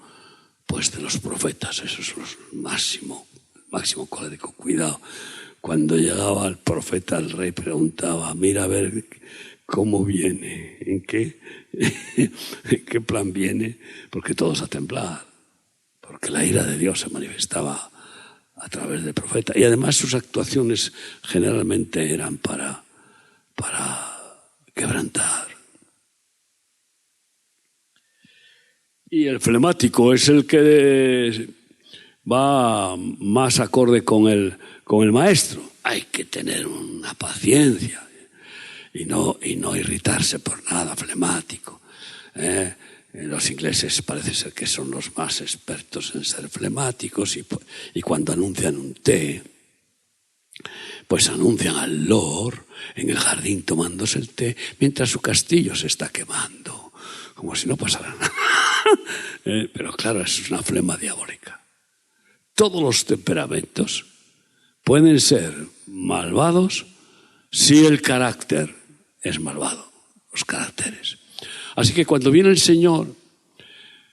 pues de los profetas, eso es lo máximo máximo colérico. Cuidado, cuando llegaba el profeta, el rey preguntaba, mira a ver cómo viene, en qué plan viene, porque todos a temblar, porque la ira de Dios se manifestaba a través del profeta. Y además sus actuaciones generalmente eran para quebrantar. Y el flemático es el que va más acorde con el maestro. Hay que tener una paciencia y no irritarse por nada, flemático. Los ingleses parece ser que son los más expertos en ser flemáticos y cuando anuncian un té, pues anuncian al lord en el jardín tomándose el té mientras su castillo se está quemando, como si no pasara nada. Pero claro, eso es una flema diabólica. Todos los temperamentos pueden ser malvados si el carácter es malvado, los caracteres. Así que cuando viene el Señor,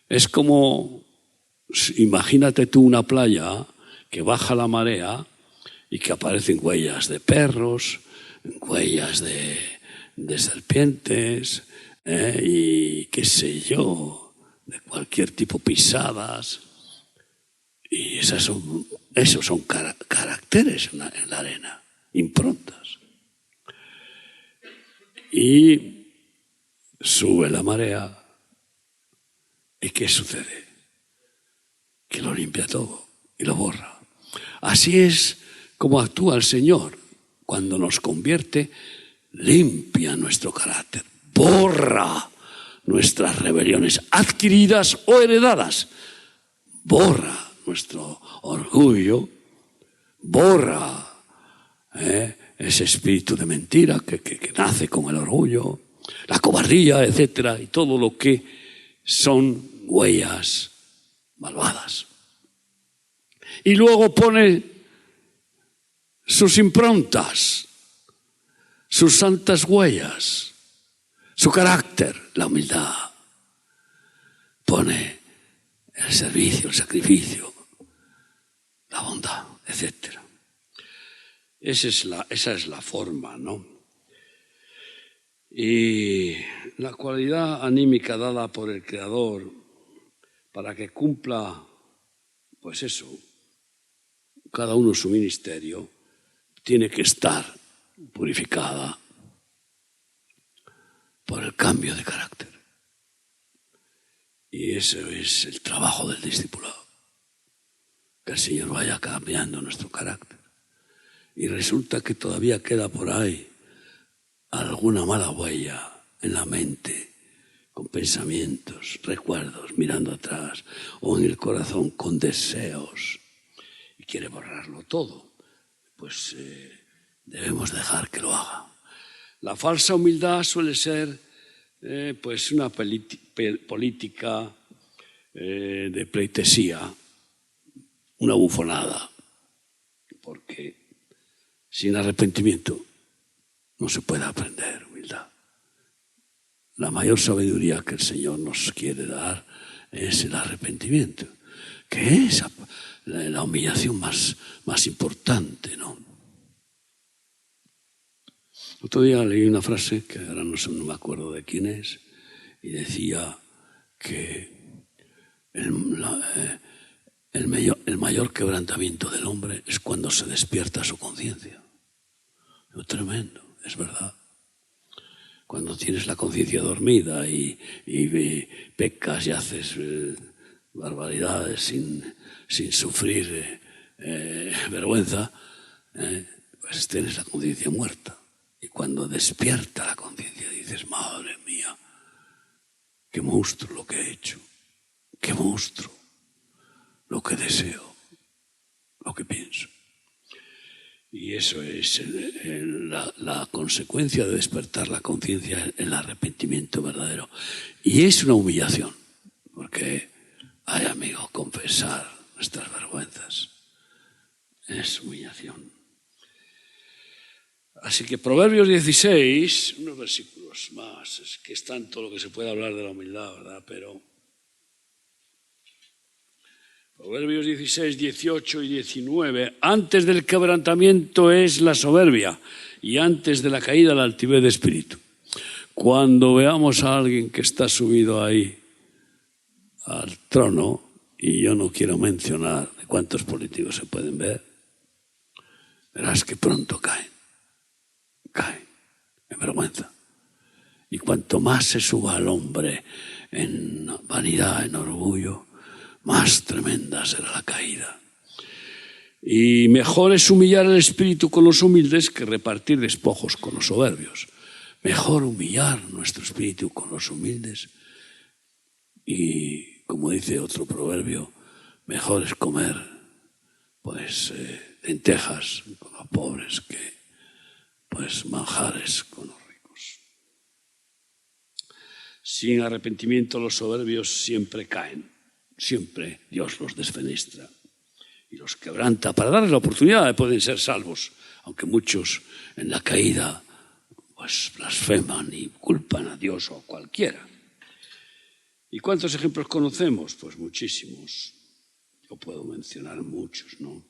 es como, imagínate tú una playa que baja la marea y que aparecen huellas de perros, huellas de serpientes, y qué sé yo, de cualquier tipo, pisadas. Y esos son caracteres en la arena, improntas. Y sube la marea. ¿Y qué sucede? Que lo limpia todo y lo borra. Así es como actúa el Señor. Cuando nos convierte, limpia nuestro carácter, borra nuestras rebeliones adquiridas o heredadas, borra nuestro orgullo, borra ese espíritu de mentira que nace con el orgullo, la cobardía, etcétera, y todo lo que son huellas malvadas. Y luego pone sus improntas, sus santas huellas, su carácter, la humildad. Pone el servicio, el sacrificio, la bondad, etc. Esa es la forma, ¿no? Y la cualidad anímica dada por el Creador para que cumpla, pues eso, cada uno su ministerio, tiene que estar purificada por el cambio de carácter. Y eso es el trabajo del discipulado. Que el Señor vaya cambiando nuestro carácter. Y resulta que todavía queda por ahí alguna mala huella en la mente, con pensamientos, recuerdos, mirando atrás, o en el corazón con deseos, y quiere borrarlo todo. Pues debemos dejar que lo haga. La falsa humildad suele ser pues una política de pleitesía, una bufonada, porque sin arrepentimiento no se puede aprender humildad. La mayor sabiduría que el Señor nos quiere dar es el arrepentimiento, que es la humillación más importante, ¿no? Otro día leí una frase que ahora no me acuerdo de quién es, y decía que el mayor quebrantamiento del hombre es cuando se despierta su conciencia. Es tremendo, es verdad. Cuando tienes la conciencia dormida y pecas y haces barbaridades sin sufrir vergüenza, pues tienes la conciencia muerta. Y cuando despierta la conciencia dices, madre mía, qué monstruo lo que he hecho, qué monstruo lo que deseo, lo que pienso. Y eso es la consecuencia de despertar la conciencia, el arrepentimiento verdadero. Y es una humillación, porque, ay amigo, confesar nuestras vergüenzas es humillación. Así que Proverbios 16, unos versículos más, es que es tanto lo que se puede hablar de la humildad, ¿verdad? Pero Proverbios 16, 18 y 19. Antes del quebrantamiento es la soberbia y antes de la caída la altivez de espíritu. Cuando veamos a alguien que está subido ahí al trono, y yo no quiero mencionar de cuántos políticos se pueden ver, verás que pronto caen en vergüenza. Y cuanto más se suba al hombre en vanidad, en orgullo, más tremenda será la caída. Y mejor es humillar el espíritu con los humildes que repartir despojos con los soberbios. Mejor humillar nuestro espíritu con los humildes y, como dice otro proverbio, mejor es comer lentejas con los pobres que manjares con los ricos. Sin arrepentimiento los soberbios siempre caen, siempre Dios los desfenestra y los quebranta para darles la oportunidad de poder ser salvos, aunque muchos en la caída blasfeman y culpan a Dios o a cualquiera. ¿Y cuántos ejemplos conocemos? Pues muchísimos. Yo puedo mencionar muchos, ¿no?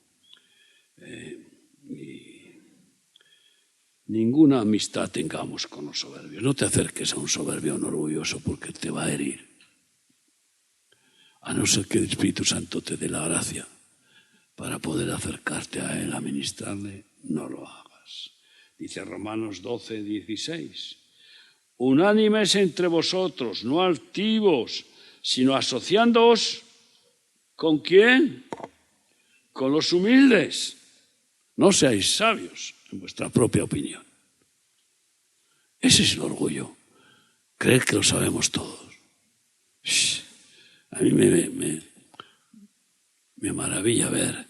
Ninguna amistad tengamos con los soberbios. No te acerques a un soberbio o un orgulloso porque te va a herir. A no ser que el Espíritu Santo te dé la gracia para poder acercarte a Él, a ministrarle, no lo hagas. Dice Romanos 12, 16. Unánimes entre vosotros, no altivos, sino asociándoos, ¿con quién? Con los humildes. No seáis sabios en vuestra propia opinión. Ese es el orgullo. Creer que lo sabemos todos. A mí me maravilla ver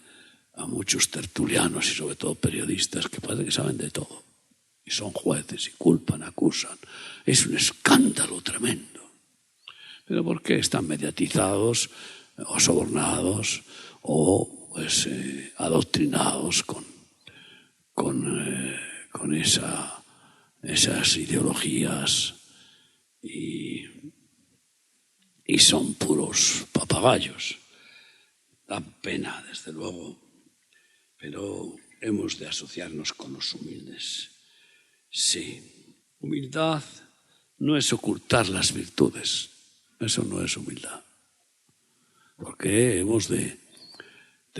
a muchos tertulianos y sobre todo periodistas que parece que saben de todo. Y son jueces y culpan, acusan. Es un escándalo tremendo. ¿Pero por qué? Están mediatizados o sobornados o adoctrinados con esas ideologías y son puros papagayos. Da pena, desde luego, pero hemos de asociarnos con los humildes. Sí, humildad no es ocultar las virtudes, eso no es humildad, porque hemos de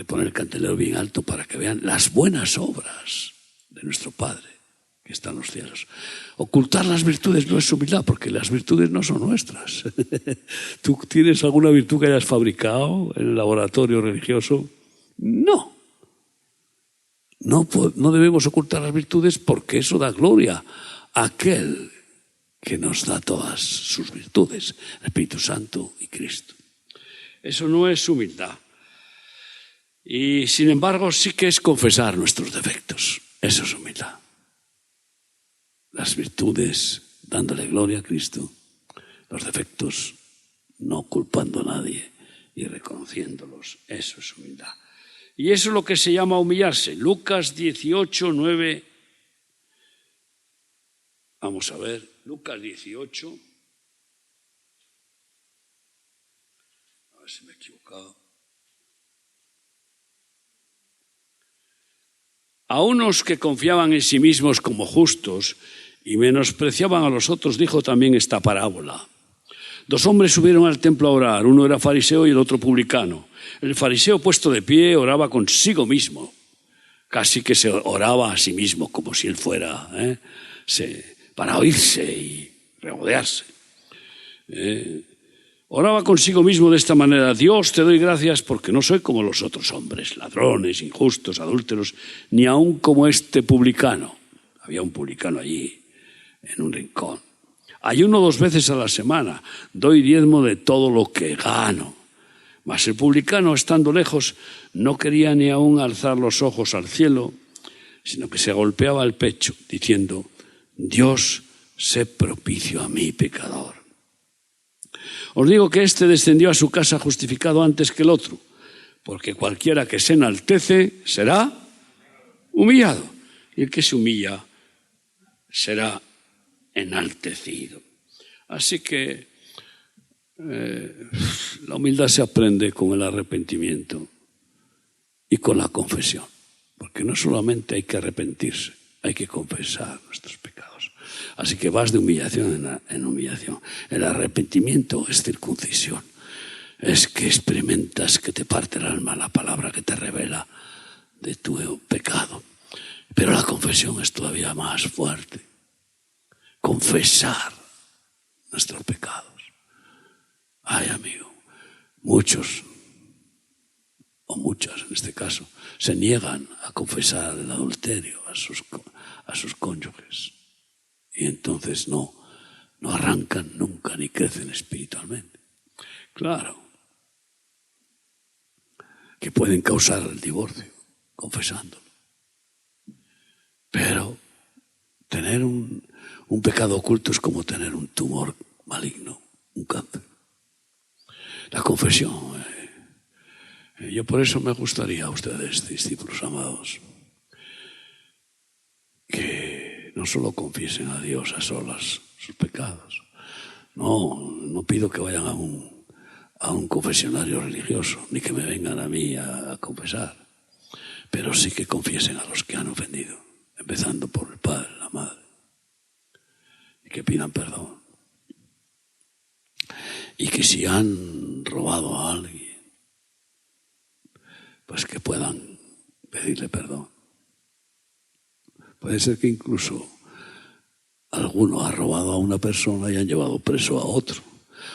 poner el candelero bien alto para que vean las buenas obras de nuestro Padre que está en los cielos. Ocultar las virtudes no es humildad, porque las virtudes no son nuestras. ¿Tú tienes alguna virtud que hayas fabricado en el laboratorio religioso? No. No debemos ocultar las virtudes porque eso da gloria a aquel que nos da todas sus virtudes, el Espíritu Santo y Cristo. Eso no es humildad. Y sin embargo sí que es confesar nuestros defectos. Eso es humildad. Las virtudes dándole gloria a Cristo, los defectos no culpando a nadie y reconociéndolos. Eso es humildad. Y eso es lo que se llama humillarse. Lucas 18, 9. Vamos a ver, Lucas 18. A ver si me he equivocado. A unos que confiaban en sí mismos como justos y menospreciaban a los otros, dijo también esta parábola. 2 hombres subieron al templo a orar, uno era fariseo y el otro publicano. El fariseo, puesto de pie, oraba consigo mismo, casi que se oraba a sí mismo, como si él fuera, para oírse y regodearse. Oraba consigo mismo de esta manera: Dios, te doy gracias porque no soy como los otros hombres, ladrones, injustos, adúlteros, ni aun como este publicano. Había un publicano allí, en un rincón. Ayuno 2 veces a la semana, doy diezmo de todo lo que gano. Mas el publicano, estando lejos, no quería ni aun alzar los ojos al cielo, sino que se golpeaba el pecho, diciendo: Dios, sé propicio a mí, pecador. Os digo que éste descendió a su casa justificado antes que el otro, porque cualquiera que se enaltece será humillado, y el que se humilla será enaltecido. Así que La humildad se aprende con el arrepentimiento y con la confesión, porque no solamente hay que arrepentirse, hay que confesar nuestros pecados. Así que vas de humillación en humillación. El arrepentimiento es circuncisión. Es que experimentas que te parte el alma la palabra que te revela de tu pecado. Pero la confesión es todavía más fuerte. Confesar nuestros pecados. Ay, amigo, muchos, o muchas en este caso, se niegan a confesar el adulterio a sus cónyuges. Y entonces no arrancan nunca ni crecen espiritualmente. Claro, que pueden causar el divorcio confesándolo. Pero tener un pecado oculto es como tener un tumor maligno, un cáncer. La confesión. Yo por eso me gustaría a ustedes, discípulos amados, que no solo confiesen a Dios a solas sus pecados. No pido que vayan a un confesionario religioso, ni que me vengan a mí a confesar. Pero sí que confiesen a los que han ofendido, empezando por el padre, la madre, y que pidan perdón. Y que si han robado a alguien, pues que puedan pedirle perdón. Puede ser que incluso alguno ha robado a una persona y han llevado preso a otro.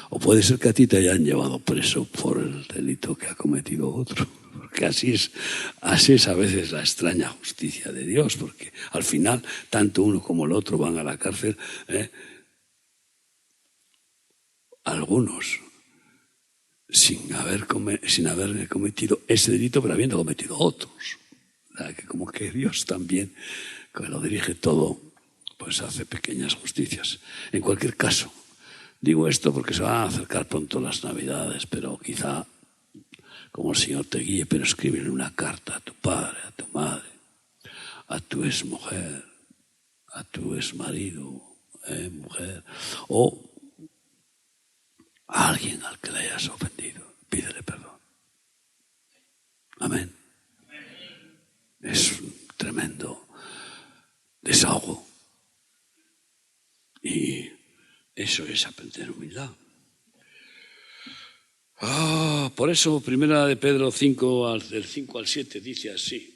O puede ser que a ti te hayan llevado preso por el delito que ha cometido otro. Porque así es a veces la extraña justicia de Dios, porque al final tanto uno como el otro van a la cárcel. Algunos sin haber cometido ese delito, pero habiendo cometido otros. O sea, que como que Dios también, que lo dirige todo, pues hace pequeñas justicias. En cualquier caso, digo esto porque se van a acercar pronto las Navidades, pero quizá, como el Señor te guíe, pero escríbele una carta a tu padre, a tu madre, a tu exmujer, a tu exmarido, mujer, o a alguien al que le hayas ofendido. Pídele perdón. Amén. Es un tremendo desahogo. Y eso es aprender humildad. Por eso, primera de Pedro 5, del 5 al 7, dice así.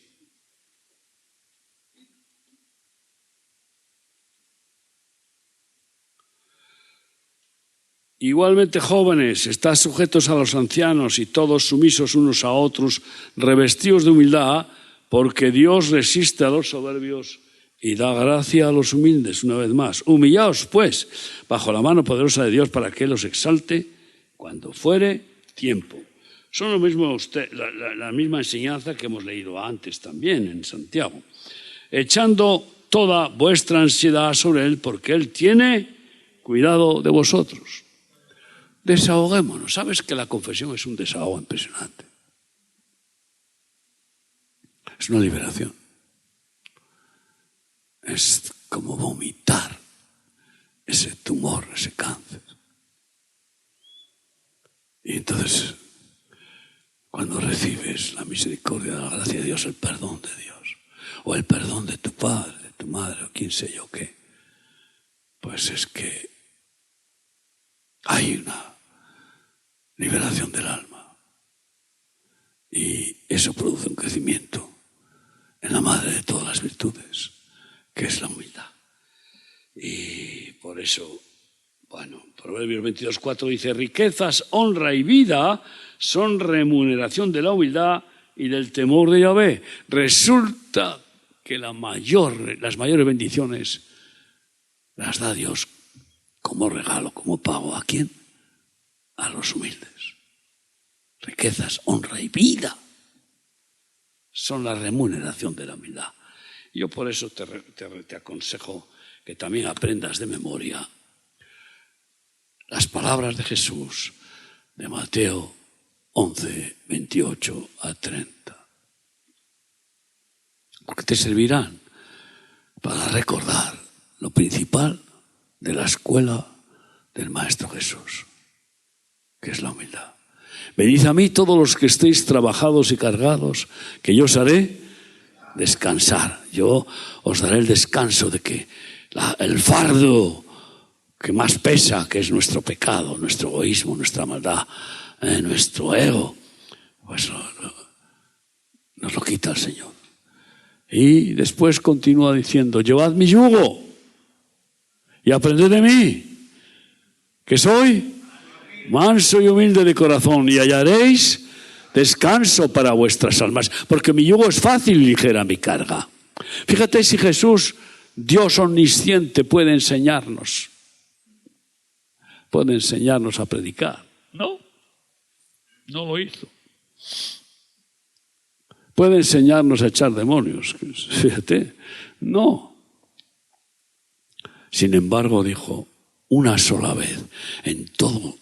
Igualmente, jóvenes, estad sujetos a los ancianos y todos sumisos unos a otros, revestidos de humildad, porque Dios resiste a los soberbios y da gracia a los humildes. Una vez más, humillaos, pues, bajo la mano poderosa de Dios para que Él os exalte cuando fuere tiempo. Son lo mismo la misma enseñanza que hemos leído antes también en Santiago. Echando toda vuestra ansiedad sobre Él, porque Él tiene cuidado de vosotros. Desahoguémonos. ¿Sabes que la confesión es un desahogo impresionante? Es una liberación. Es como vomitar ese tumor, ese cáncer. Y entonces, cuando recibes la misericordia, la gracia de Dios, el perdón de Dios, o el perdón de tu padre, de tu madre, o quién sé yo qué, pues es que hay una liberación del alma. Y eso produce un crecimiento en la madre de todas las virtudes, que es la humildad. Y por eso, Proverbios 22:4 dice: riquezas, honra y vida son remuneración de la humildad y del temor de Yahvé. Resulta que las mayores bendiciones las da Dios como regalo, como pago. ¿A quién? A los humildes. Riquezas, honra y vida son la remuneración de la humildad. Yo por eso te aconsejo que también aprendas de memoria las palabras de Jesús de Mateo 11, 28 a 30. Porque te servirán para recordar lo principal de la escuela del Maestro Jesús. que es la humildad. Venid a mí todos los que estéis trabajados y cargados, que yo os haré descansar. Yo os daré el descanso de que el fardo que más pesa, que es nuestro pecado, nuestro egoísmo, nuestra maldad, nuestro ego, pues nos lo quita el Señor. Y después continúa diciendo, llevad mi yugo y aprended de mí, que soy manso y humilde de corazón, y hallaréis descanso para vuestras almas, porque mi yugo es fácil y ligera mi carga. Fíjate si Jesús, Dios omnisciente, puede enseñarnos a predicar. No lo hizo. Puede enseñarnos a echar demonios, fíjate, no. Sin embargo, dijo, una sola vez en todo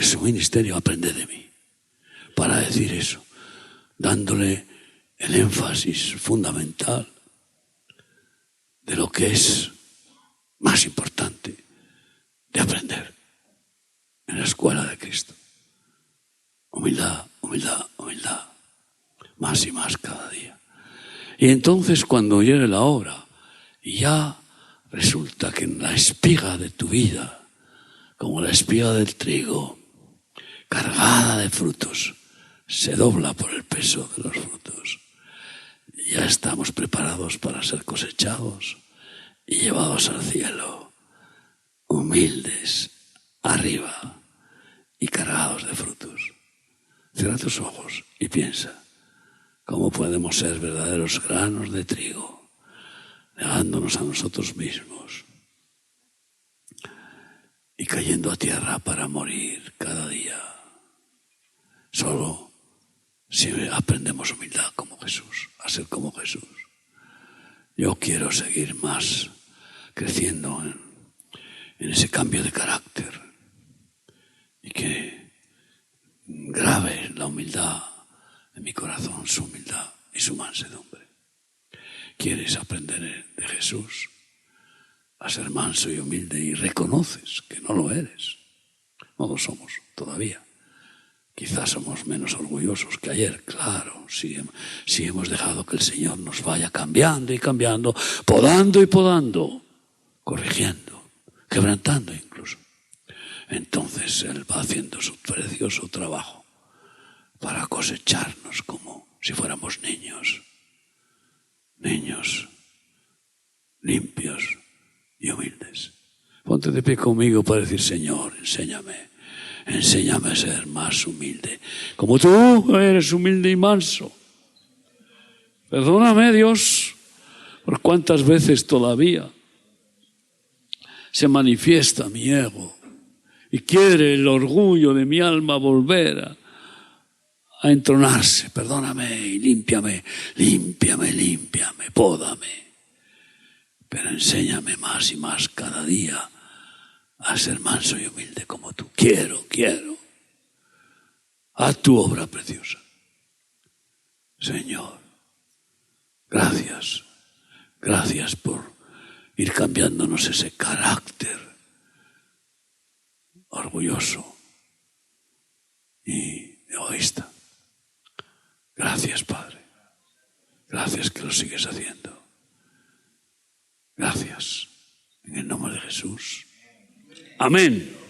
su ministerio, aprended de mí. Para decir eso, dándole el énfasis fundamental de lo que es más importante de aprender en la escuela de Cristo. Humildad, humildad, humildad. Más y más cada día. Y entonces cuando llegue la hora y ya resulta que en la espiga de tu vida, como la espiga del trigo, cargada de frutos, se dobla por el peso de los frutos. Ya estamos preparados para ser cosechados y llevados al cielo, humildes, arriba y cargados de frutos. Cierra tus ojos y piensa. ¿Cómo podemos ser verdaderos granos de trigo, negándonos a nosotros mismos y cayendo a tierra para morir cada día? Solo si aprendemos humildad como Jesús, a ser como Jesús. Yo quiero seguir más creciendo en ese cambio de carácter y que grave la humildad en mi corazón, su humildad y su mansedumbre. ¿Quieres aprender de Jesús a ser manso y humilde y reconoces que no lo eres? No lo somos todavía. Quizás somos menos orgullosos que ayer, claro, si hemos dejado que el Señor nos vaya cambiando y cambiando, podando y podando, corrigiendo, quebrantando incluso. Entonces Él va haciendo su precioso trabajo para cosecharnos como si fuéramos niños limpios y humildes. Ponte de pie conmigo para decir, Señor, enséñame a ser más humilde, como tú eres humilde y manso. Perdóname, Dios, por cuántas veces todavía se manifiesta mi ego y quiere el orgullo de mi alma volver a entronarse. Perdóname y límpiame, pódame. Pero enséñame más y más cada día a ser manso y humilde como tú. Quiero. Haz tu obra preciosa. Señor, gracias por ir cambiándonos ese carácter orgulloso y egoísta. Gracias, Padre. Gracias que lo sigues haciendo. Gracias. En el nombre de Jesús. Amén.